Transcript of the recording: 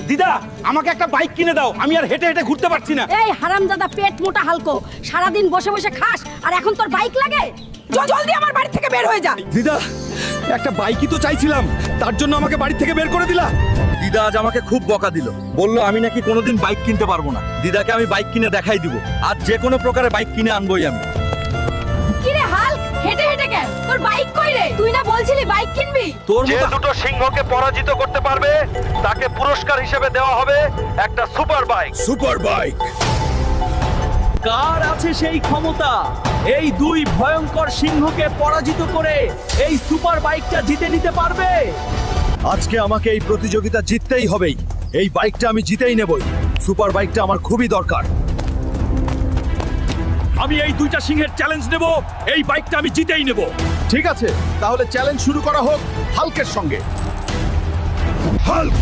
দিদা আমাকে একটা বাইক কিনে দাও, আমি আর হেঁটে হেঁটে ঘুরতে পারছি না। এই হারামজাদা পেট মোটা হালকো, সারাদিন বসে বসে খাস আর এখন তোর বাইক লাগে? জলদি আমার বাড়ি থেকে বের হয়ে যা। দিদা একটা বাইকই তো চাইছিলাম, তার জন্য আমাকে বাড়ি থেকে বের করে দিলা। দিদা আজ আমাকে খুব বকা দিল, বললো আমি নাকি কোনোদিন বাইক কিনতে পারবো না। দিদাকে আমি বাইক কিনে দেখাই দিব, আর যে কোনো প্রকারে বাইক কিনে আনবোই আমি। কি রে হাল্ক, হেঁটে হেঁটে কেন? তোর বাইক কই রে? তুই না বলছিলি বাইক কিনবি? তোর যে দুটো সিংহকে পরাজিত করতে পারবে তাকে পুরস্কার হিসেবে দেওয়া হবে একটা সুপার বাইক। Super bike. কার আছে সেই ক্ষমতা এই দুই ভয়ঙ্কর সিংহকে পরাজিত করে এই সুপার বাইকটা জিতে নিতে পারবে? আজকে আমাকে এই প্রতিযোগিতা জিততেই হবেই। এই বাইকটা আমি জিতেই নেবই। সুপার বাইকটা আমার খুবই দরকার। আমি এই দুইটা সিংহের চ্যালেঞ্জ নেব, এই বাইকটা আমি জিতেই নেব। ঠিক আছে, তাহলে চ্যালেঞ্জ শুরু করা হোক হাল্কের সঙ্গে। হাল্ক